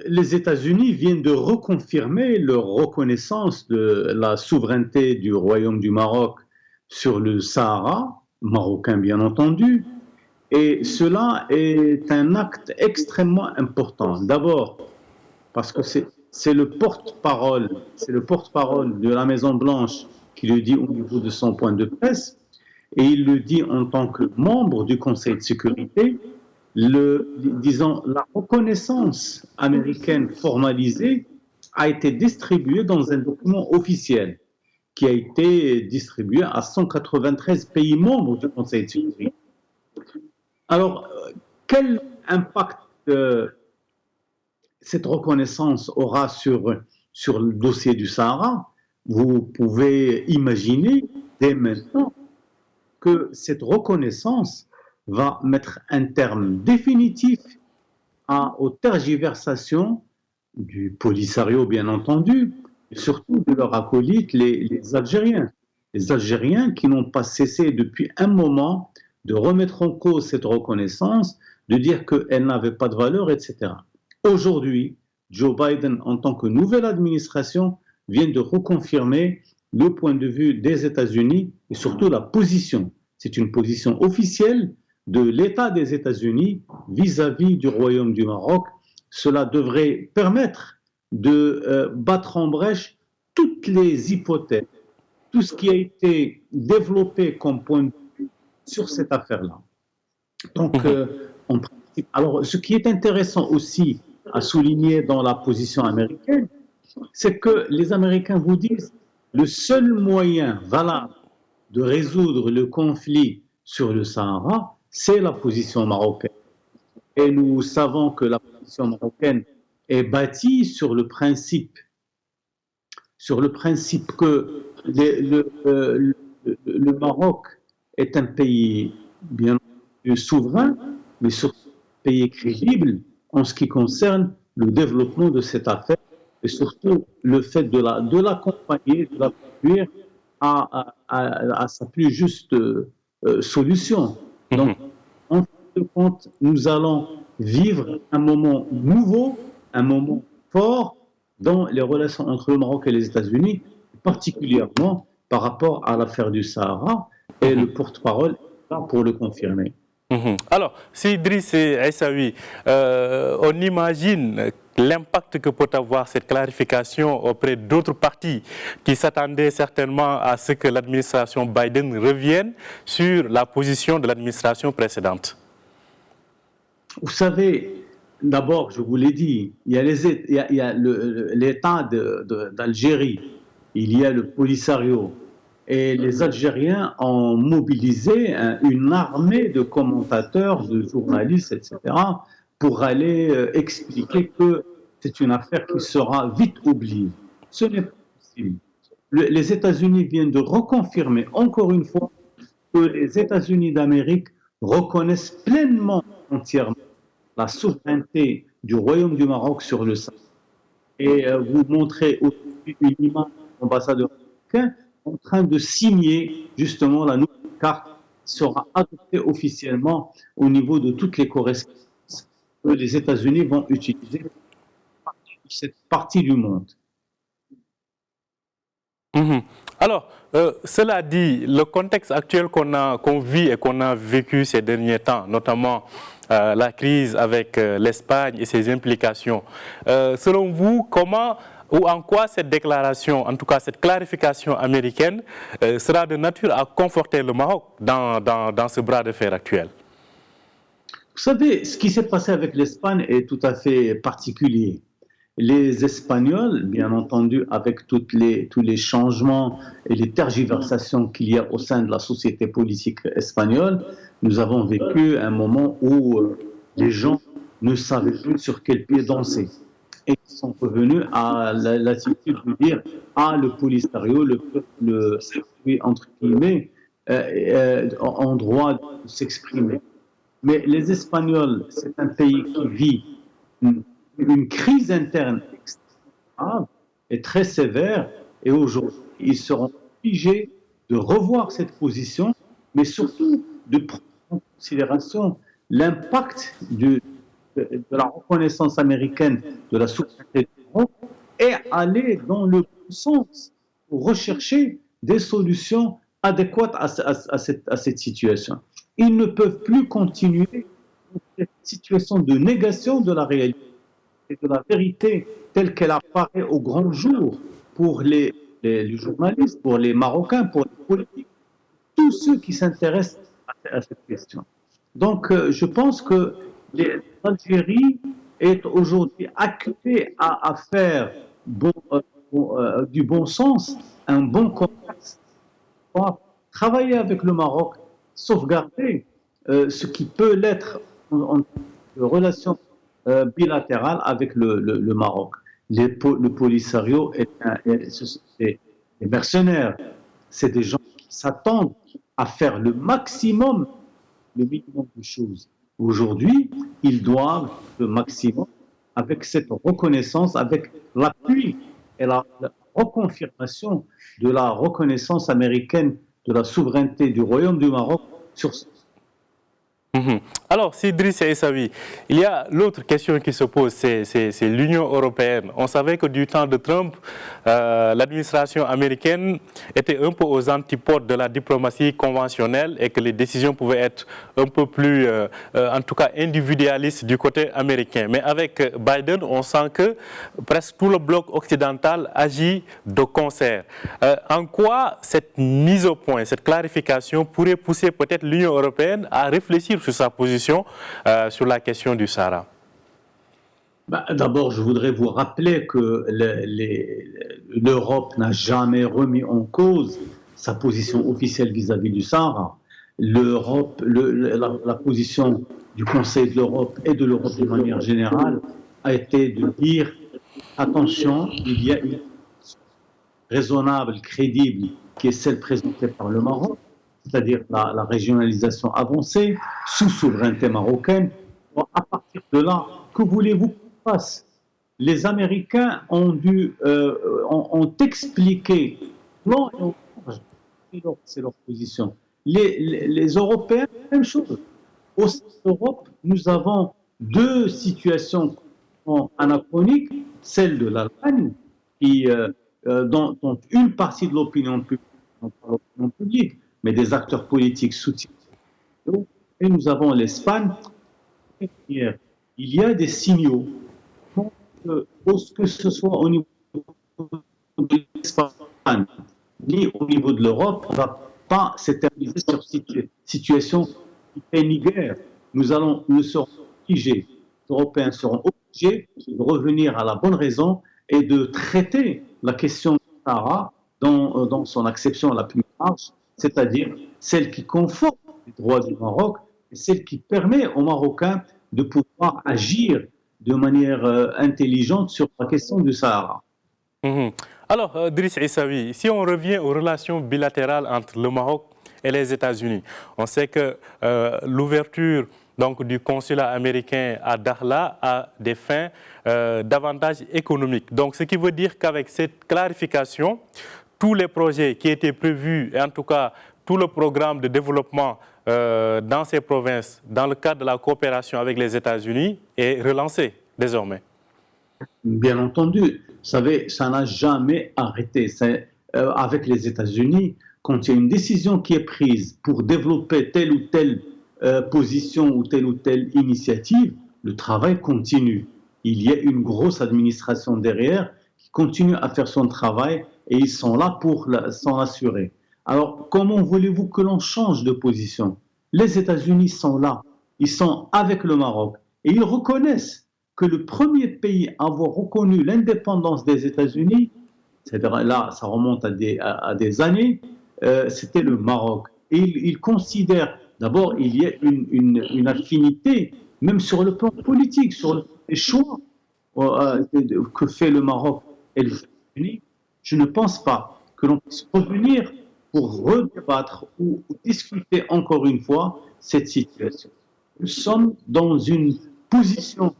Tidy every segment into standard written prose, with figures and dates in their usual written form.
les États-Unis viennent de reconfirmer leur reconnaissance de la souveraineté du Royaume du Maroc sur le Sahara, marocain bien entendu, et cela est un acte extrêmement important. D'abord, parce que c'est le porte-parole de la Maison-Blanche qui le dit au niveau de son point de presse, et il le dit en tant que membre du Conseil de sécurité, disons, la reconnaissance américaine formalisée a été distribuée dans un document officiel qui a été distribué à 193 pays membres du Conseil de sécurité. Alors, quel impact cette reconnaissance aura sur le dossier du Sahara? Vous pouvez imaginer dès maintenant que cette reconnaissance va mettre un terme définitif aux tergiversations du Polisario, bien entendu, et surtout de leurs acolytes, les Algériens. Les Algériens qui n'ont pas cessé depuis un moment de remettre en cause cette reconnaissance, de dire qu'elle n'avait pas de valeur, etc. Aujourd'hui, Joe Biden, en tant que nouvelle administration, vient de reconfirmer le point de vue des États-Unis et surtout la position. C'est une position officielle de l'État des États-Unis vis-à-vis du Royaume du Maroc. Cela devrait permettre de battre en brèche toutes les hypothèses, tout ce qui a été développé comme point de vue sur cette affaire-là. Donc, en principe, alors, ce qui est intéressant aussi à souligner dans la position américaine, c'est que les Américains vous disent le seul moyen valable de résoudre le conflit sur le Sahara, c'est la position marocaine. Et nous savons que la position marocaine est bâtie sur le principe que le Maroc est un pays bien souverain, mais surtout un pays crédible en ce qui concerne le développement de cette affaire et surtout le fait de l'accompagner, de la conduire à sa plus juste solution. Donc, en fin de compte, nous allons vivre un moment nouveau, un moment fort dans les relations entre le Maroc et les États-Unis, particulièrement par rapport à l'affaire du Sahara, et le porte-parole est là pour le confirmer. Alors, si Driss et Aissaoui, on imagine l'impact que peut avoir cette clarification auprès d'autres partis qui s'attendaient certainement à ce que l'administration Biden revienne sur la position de l'administration précédente. Vous savez, d'abord, je vous l'ai dit, il y a l'État d'Algérie, il y a le Polisario, et les Algériens ont mobilisé une armée de commentateurs, de journalistes, etc., pour aller expliquer que c'est une affaire qui sera vite oubliée. Ce n'est pas possible. Les États-Unis viennent de reconfirmer encore une fois que les États-Unis d'Amérique reconnaissent pleinement, entièrement, la souveraineté du Royaume du Maroc sur le Sahara. Et vous montrez aujourd'hui une image de l'ambassadeur américain en train de signer justement la nouvelle carte qui sera adoptée officiellement au niveau de toutes les correspondances que les États-Unis vont utiliser dans cette partie du monde. Alors, cela dit, le contexte actuel qu'on vit et qu'on a vécu ces derniers temps, notamment la crise avec l'Espagne et ses implications, selon vous, comment ou en quoi cette déclaration, en tout cas cette clarification américaine, sera de nature à conforter le Maroc dans ce bras de fer actuel? Vous savez, ce qui s'est passé avec l'Espagne est tout à fait particulier. Les Espagnols, bien entendu, avec tous les changements et les tergiversations qu'il y a au sein de la société politique espagnole, nous avons vécu un moment où les gens ne savaient plus sur quel pied danser. Et ils sont revenus à l'attitude de dire « Ah, le Polisario, le peuple, entre guillemets, en droit de s'exprimer ». Mais les Espagnols, c'est un pays qui vit une crise interne extrêmement grave et très sévère, et aujourd'hui, ils seront obligés de revoir cette position, mais surtout de prendre en considération l'impact de la reconnaissance américaine de la souveraineté du Maroc et aller dans le bon sens pour rechercher des solutions adéquates à cette situation. Ils ne peuvent plus continuer dans cette situation de négation de la réalité et de la vérité telle qu'elle apparaît au grand jour pour les journalistes, pour les Marocains, pour les politiques, tous ceux qui s'intéressent à cette question. Donc, je pense que l'Algérie est aujourd'hui occupée à faire du bon sens, un bon commerce, travailler avec le Maroc, sauvegarder ce qui peut l'être en relation bilatérale avec le Maroc. Le Polisario c'est des mercenaires, c'est des gens qui s'attendent à faire le minimum de choses. Aujourd'hui, ils doivent le maximum avec cette reconnaissance, avec l'appui et la reconfirmation de la reconnaissance américaine de la souveraineté du Royaume du Maroc sur ce. Alors, Idriss Essaoui, il y a l'autre question qui se pose, c'est l'Union européenne. On savait que du temps de Trump, l'administration américaine était un peu aux antipodes de la diplomatie conventionnelle et que les décisions pouvaient être un peu plus, en tout cas, individualistes du côté américain. Mais avec Biden, on sent que presque tout le bloc occidental agit de concert. En quoi cette mise au point, cette clarification pourrait pousser peut-être l'Union européenne à réfléchir sur sa position sur la question du Sahara? D'abord, je voudrais vous rappeler que l'Europe n'a jamais remis en cause sa position officielle vis-à-vis du Sahara. La position du Conseil de l'Europe et de l'Europe de manière générale a été de dire attention, il y a une raisonnable, crédible, qui est celle présentée par le Maroc, c'est-à-dire la régionalisation avancée, sous souveraineté marocaine. À partir de là, que voulez-vous qu'on fasse? Les Américains ont expliqué, non, c'est leur position. Les Européens, même chose. Au sein de l'Europe, nous avons deux situations anachroniques, celle de l'Allemagne, dont une partie de l'opinion publique, mais des acteurs politiques soutiennent. Et nous avons l'Espagne. Il y a des signaux que ce soit au niveau de l'Espagne ni au niveau de l'Europe, ne va pas s'éterniser sur cette situation qui fait ni guerre. Nous serons obligés, les Européens seront obligés de revenir à la bonne raison et de traiter la question du Sahara dans son acception la plus large, c'est-à-dire celle qui conforte les droits du Maroc et celle qui permet aux Marocains de pouvoir agir de manière intelligente sur la question du Sahara. Alors, Idriss Essaoui, si on revient aux relations bilatérales entre le Maroc et les États-Unis, on sait que l'ouverture du consulat américain à Dakhla a des fins davantage économiques. Donc, ce qui veut dire qu'avec cette clarification, tous les projets qui étaient prévus, et en tout cas tout le programme de développement dans ces provinces, dans le cadre de la coopération avec les États-Unis, est relancé désormais. Bien entendu, vous savez, ça n'a jamais arrêté. Avec les États-Unis, quand il y a une décision qui est prise pour développer telle ou telle position ou telle initiative, le travail continue. Il y a une grosse administration derrière qui continue à faire son travail et ils sont là pour s'en assurer. Alors, comment voulez-vous que l'on change de position? Les États-Unis sont là, ils sont avec le Maroc et ils reconnaissent que le premier pays à avoir reconnu l'indépendance des États-Unis, c'est-à-dire là, ça remonte à des années, c'était le Maroc. Et ils considèrent, d'abord, il y a une affinité, même sur le plan politique, sur les choix que fait le Maroc et les États-Unis. Je ne pense pas que l'on puisse revenir pour redébattre ou discuter encore une fois cette situation. Nous sommes dans une position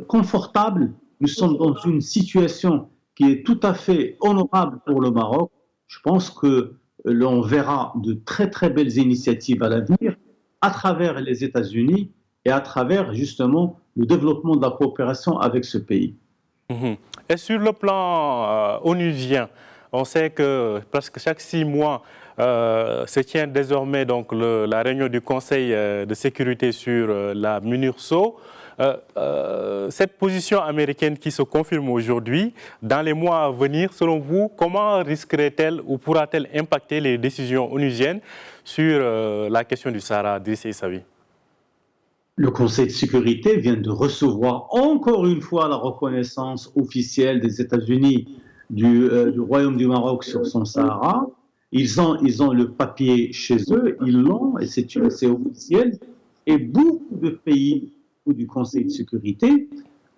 confortable, nous sommes dans une situation qui est tout à fait honorable pour le Maroc. Je pense que l'on verra de très très belles initiatives à l'avenir à travers les États-Unis et à travers justement le développement de la coopération avec ce pays. Et sur le plan onusien, on sait que presque chaque 6 mois se tient désormais donc la réunion du Conseil de sécurité sur la MINURSO. Cette position américaine qui se confirme aujourd'hui, dans les mois à venir, selon vous, comment risquerait-elle ou pourra-t-elle impacter les décisions onusiennes sur la question du Sahara, Driss Issaoui? Le Conseil de sécurité vient de recevoir encore une fois la reconnaissance officielle des États-Unis du Royaume du Maroc sur son Sahara. Ils ont le papier chez eux, ils l'ont, et c'est officiel. Et beaucoup de pays ou du Conseil de sécurité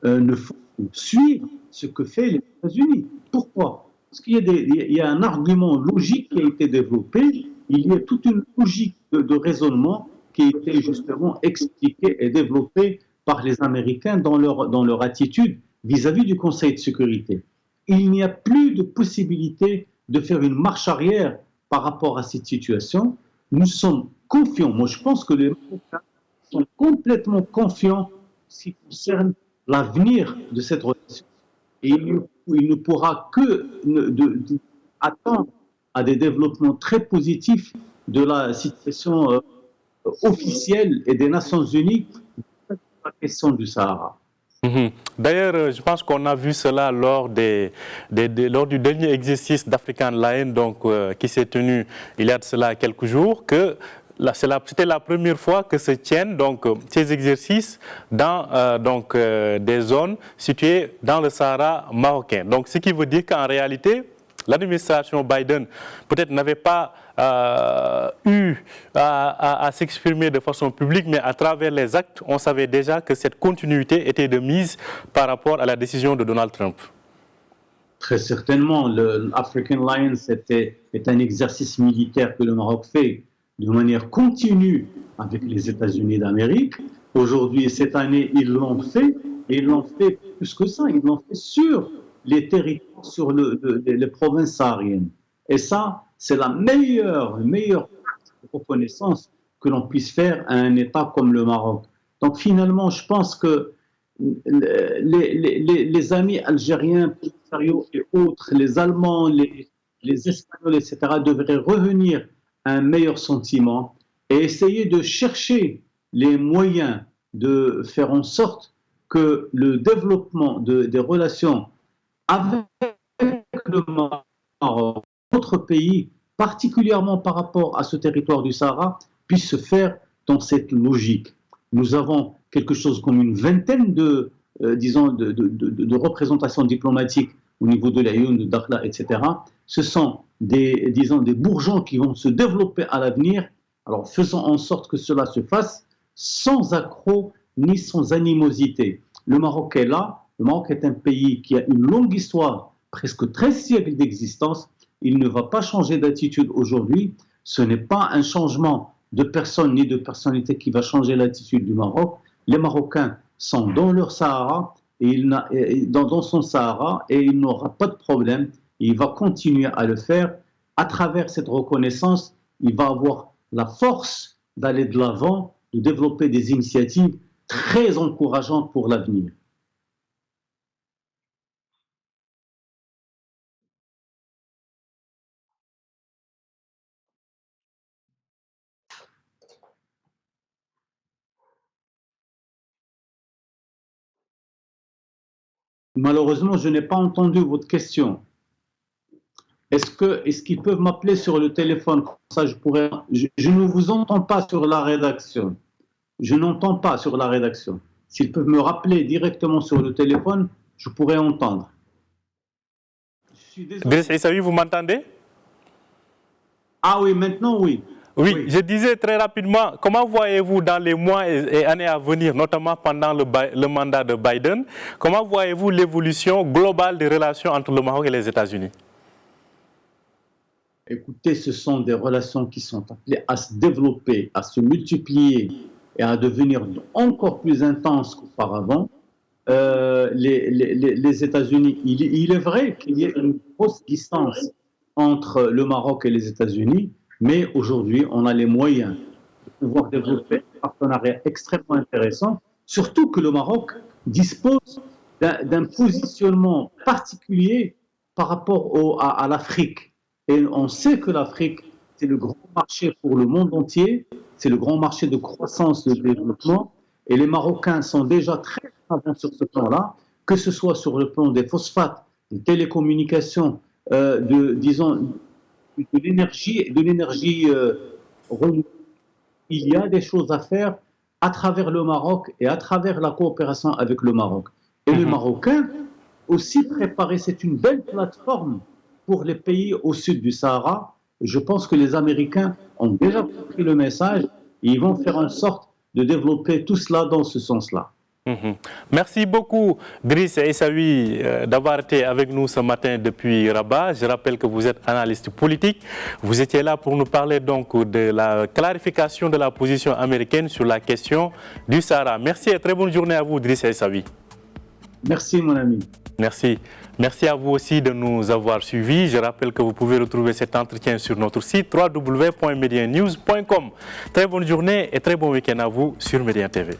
ne font suivre ce que fait les États-Unis. Pourquoi? Parce qu'il y a un argument logique qui a été développé, il y a toute une logique de raisonnement qui a été justement expliquée et développée par les Américains dans leur attitude vis-à-vis du Conseil de sécurité. Il n'y a plus de possibilité de faire une marche arrière par rapport à cette situation. Nous sommes confiants. Moi, je pense que les Marocains sont complètement confiants en ce qui concerne l'avenir de cette relation. Et il ne pourra que attendre à des développements très positifs de la situation officielle et des Nations Unies sur la question du Sahara. D'ailleurs, je pense qu'on a vu cela lors du dernier exercice d'African Lion qui s'est tenu il y a de cela quelques jours, que c'était la première fois que se tiennent ces exercices dans des zones situées dans le Sahara marocain. Donc, ce qui veut dire qu'en réalité, l'administration Biden peut-être n'avait pas eu à s'exprimer de façon publique, mais à travers les actes, on savait déjà que cette continuité était de mise par rapport à la décision de Donald Trump. Très certainement, l'African Lion est un exercice militaire que le Maroc fait de manière continue avec les États-Unis d'Amérique. Aujourd'hui, cette année, ils l'ont fait, et ils l'ont fait plus que ça, ils l'ont fait sur les territoires, sur les provinces sahariennes. Et ça, c'est la meilleure reconnaissance que l'on puisse faire à un État comme le Maroc. Donc finalement, je pense que les amis algériens, Polisario et autres, les Allemands, les Espagnols, etc., devraient revenir à un meilleur sentiment et essayer de chercher les moyens de faire en sorte que le développement des relations avec le Maroc, d'autres pays, particulièrement par rapport à ce territoire du Sahara, puisse se faire dans cette logique. Nous avons quelque chose comme une vingtaine de représentations diplomatiques au niveau de l'Aïoun, de Dakhla, etc. Ce sont des bourgeons qui vont se développer à l'avenir. Alors faisons en sorte que cela se fasse sans accroc ni sans animosité. Le Maroc est là. Le Maroc est un pays qui a une longue histoire, presque 13 siècles d'existence. Il ne va pas changer d'attitude aujourd'hui. Ce n'est pas un changement de personne ni de personnalité qui va changer l'attitude du Maroc. Les Marocains sont dans leur Sahara, dans son Sahara, et il n'aura pas de problème. Il va continuer à le faire. À travers cette reconnaissance, il va avoir la force d'aller de l'avant, de développer des initiatives très encourageantes pour l'avenir. Malheureusement, je n'ai pas entendu votre question. Est-ce qu'ils peuvent m'appeler sur le téléphone? Comme ça, je ne vous entends pas sur la rédaction. Je n'entends pas sur la rédaction. S'ils peuvent me rappeler directement sur le téléphone, je pourrais entendre. Driss Issaoui, vous m'entendez? Ah oui, maintenant oui. Oui, je disais très rapidement, comment voyez-vous dans les mois et années à venir, notamment pendant le mandat de Biden, comment voyez-vous l'évolution globale des relations entre le Maroc et les États-Unis? Écoutez, ce sont des relations qui sont appelées à se développer, à se multiplier et à devenir encore plus intenses qu'auparavant. Les États-Unis, il est vrai qu'il y a une grosse distance entre le Maroc et les États-Unis, mais aujourd'hui, on a les moyens de pouvoir développer partenariat extrêmement intéressant, surtout que le Maroc dispose d'un positionnement particulier par rapport à l'Afrique. Et on sait que l'Afrique, c'est le grand marché pour le monde entier, c'est le grand marché de croissance, de développement, et les Marocains sont déjà très avancés sur ce plan-là, que ce soit sur le plan des phosphates, des télécommunications, disons, de l'énergie renouvelable. Il y a des choses à faire à travers le Maroc et à travers la coopération avec le Maroc. Et les Marocains aussi préparés, c'est une belle plateforme pour les pays au sud du Sahara. Je pense que les Américains ont déjà compris le message et ils vont faire en sorte de développer tout cela dans ce sens-là. Merci beaucoup, Driss Aissaoui, d'avoir été avec nous ce matin depuis Rabat. Je rappelle que vous êtes analyste politique. Vous étiez là pour nous parler donc de la clarification de la position américaine sur la question du Sahara. Merci et très bonne journée à vous, Driss Aissaoui. Merci, mon ami. Merci. Merci à vous aussi de nous avoir suivis. Je rappelle que vous pouvez retrouver cet entretien sur notre site www.medianews.com. Très bonne journée et très bon week-end à vous sur Médien TV.